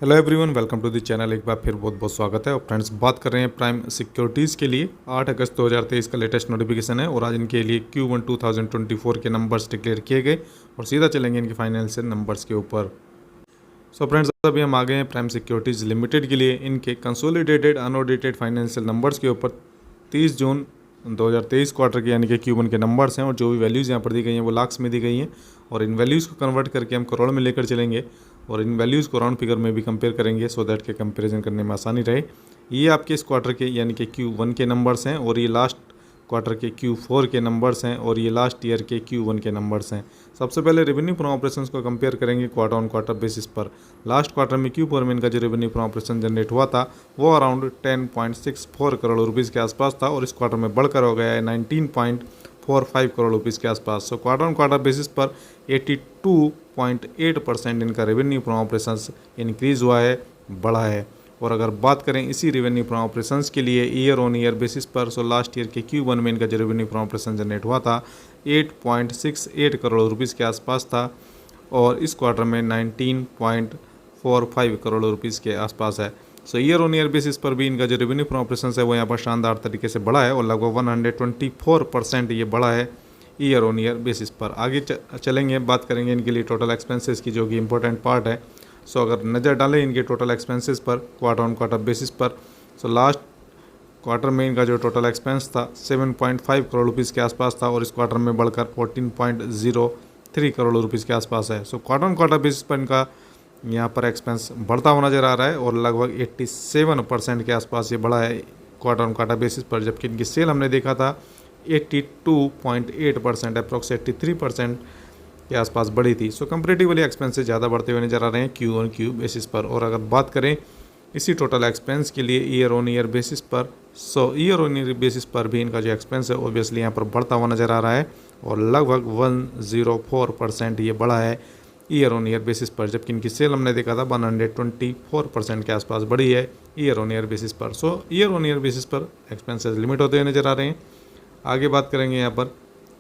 Hello everyone, welcome to the channel. एक बार फिर बहुत बहुत स्वागत है। और फ्रेंड्स, बात कर रहे हैं प्राइम सिक्योरिटीज़ के लिए 8 अगस्त 2023 का लेटेस्ट नोटिफिकेशन है और आज इनके लिए Q1 2024 के नंबर्स डिक्लेयर किए गए और सीधा चलेंगे इनके फाइनेंशियल नंबर्स के ऊपर। सो फ्रेंड्स, अभी हम आ गए हैं प्राइम सिक्योरिटीज़ लिमिटेड के लिए इनके कंसोलिडेटेड अनऑडिटेड फाइनेंशियल नंबर्स के ऊपर 30 जून 2023 क्वार्टर के यानी कि Q1 के नंबर्स हैं और जो भी वैल्यूज़ यहाँ पर दी गई हैं वो लाख्स में दी गई हैं और इन वैल्यूज़ को कन्वर्ट करके हम करोड़ में लेकर चलेंगे और इन वैल्यूज़ को राउंड फिगर में भी कंपेयर करेंगे सो दैट के कंपैरिजन करने में आसानी रहे। ये आपके इस क्वार्टर के यानी कि Q1 के नंबर्स हैं और ये लास्ट क्वार्टर के Q4 के नंबर्स हैं और ये लास्ट ईयर के Q1 के नंबर्स हैं। सबसे पहले रेवेन्यू फ्रॉम ऑपरेशंस को कंपेयर करेंगे क्वार्टर ऑन क्वार्टर बेसिस पर। लास्ट क्वार्टर में Q4 में इनका जो रेवेन्यू फ्रॉम ऑपरेशन जनरेट हुआ था वो अराउंड 10.64 करोड़ रुपीज़ के आसपास था और इस क्वार्टर में बढ़कर हो गया है 19.45 करोड़ रुपीज़ के आसपास। So quarter on quarter basis पर 82.8% इनका रेवेन्यू फ्रॉम ऑपरेशंस इंक्रीज़ हुआ है, बढ़ा है। और अगर बात करें इसी रेवेन्यू फ्रॉम ऑपरेशंस के लिए ईयर ऑन ईयर बेसिस पर, सो लास्ट ईयर के Q1 में इनका जो रेवेन्यू फ्रॉम ऑपरेशन जनरेट हुआ था 8.68 करोड़ रुपीज़ के आसपास था और इस क्वार्टर में 19.45 करोड़ रुपीज़ के आसपास है। सो ईयर ऑन ईयर बेसिस पर भी इनका जो रेवेन्यू फ्रॉम ऑपरेशंस है वो यहाँ पर शानदार तरीके से बढ़ा है और लगभग 124% ये बढ़ा है ईयर ऑन ईयर बेसिस पर। आगे चलेंगे, बात करेंगे इनके लिए टोटल एक्सपेंसेस की, जो कि इंपॉर्टेंट पार्ट है। सो अगर नज़र डालें इनके टोटल एक्सपेंसेस पर क्वार्टर ऑन क्वार्टर बेसिस पर, सो लास्ट क्वार्टर में इनका जो टोटल एक्सपेंस था 7.5 करोड़ रुपीज़ के आसपास था और इस क्वार्टर में बढ़कर 14.03 करोड़ रुपीज़ के आसपास है। So quarter on quarter basis पर इनका यहाँ पर एक्सपेंस बढ़ता हुआ नज़र आ रहा है और लगभग 87% के आसपास ये बढ़ा है क्वार्टर ऑन क्वार्टर बेसिस पर, जबकि इनकी सेल हमने देखा था 82.8%, अप्रॉक्स 83% के आसपास बढ़ी थी। सो कंपेरेटिवली एक्सपेंसेस ज़्यादा बढ़ते हुए नजर आ रहे हैं Q ऑन Q बेसिस पर। और अगर बात करें इसी टोटल एक्सपेंस के लिए ईयर ऑन ईयर बेसिस पर, सो ईयर ऑन ईयर बेसिस पर भी इनका जो एक्सपेंस है ऑब्वियसली यहाँ पर बढ़ता हुआ नज़र आ रहा है और लगभग 104% ये बढ़ा है ईयर ऑन ईयर बेसिस पर, जबकि इनकी सेल हमने देखा था 124% के आसपास बढ़ी है ईयर ऑन ईयर बेसिस पर। सो ईयर ऑन ईयर बेसिस पर एक्सपेंसेस लिमिट होते हुए नज़र आ रहे हैं। आगे बात करेंगे यहाँ पर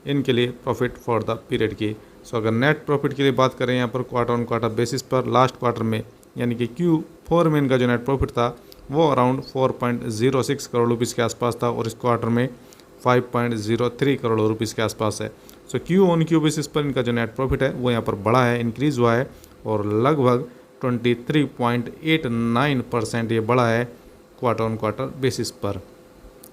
इनके लिए प्रॉफिट फॉर द पीरियड की। सो अगर नेट प्रॉफिट की बात करें यहाँ पर क्वार्टर ऑन क्वार्टर बेसिस पर, लास्ट क्वार्टर में यानी कि Q4 में इनका जो नेट प्रॉफिट था वो अराउंड 4.06 करोड़ रुपीज़ के आसपास था और इस क्वार्टर में 5.03 करोड़ रुपीज़ के आसपास है। सो Q ऑन Q बेसिस पर इनका जो नेट प्रॉफिट है वो यहाँ पर बढ़ा है, इंक्रीज़ हुआ है और लगभग 23.89% ये बढ़ा है क्वार्टर ऑन क्वार्टर बेसिस पर।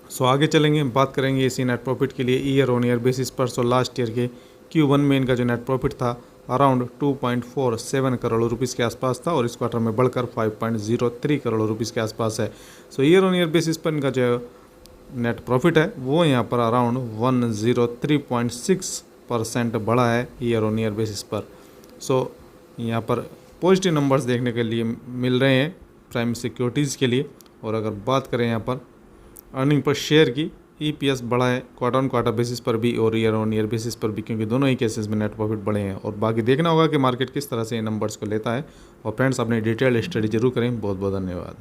सो आगे चलेंगे, बात करेंगे इसी नेट प्रॉफिट के लिए ईयर ऑन ईयर बेसिस पर। सो लास्ट ईयर के Q1 में इनका जो नेट प्रॉफिट था अराउंड 2.47 करोड़ रुपीज़ के आसपास था और इस क्वार्टर में बढ़कर 5.03 करोड़ रुपीज़ के आसपास है। सो ईयर ऑन ईयर बेसिस पर इनका जो नेट प्रॉफिट है वो यहाँ पर अराउंड 103.6% बढ़ा है ईयर ऑन ईयर बेसिस पर। सो यहाँ पर पॉजिटिव नंबर्स देखने के लिए मिल रहे हैं प्राइम सिक्योरिटीज़ के लिए। और अगर बात करें यहाँ पर अर्निंग पर शेयर की, EPS बढ़ा है क्वार्टर ऑन क्वार्टर बेसिस पर भी और ईयर ऑन ईयर बेसिस पर भी, क्योंकि दोनों ही केसेस में नेट प्रॉफिट बढ़े हैं। और बाकी देखना होगा कि मार्केट किस तरह से इन नंबर्स को लेता है। और फ्रेंड्स, अपनी डिटेल स्टडी जरूर करें। बहुत बहुत धन्यवाद।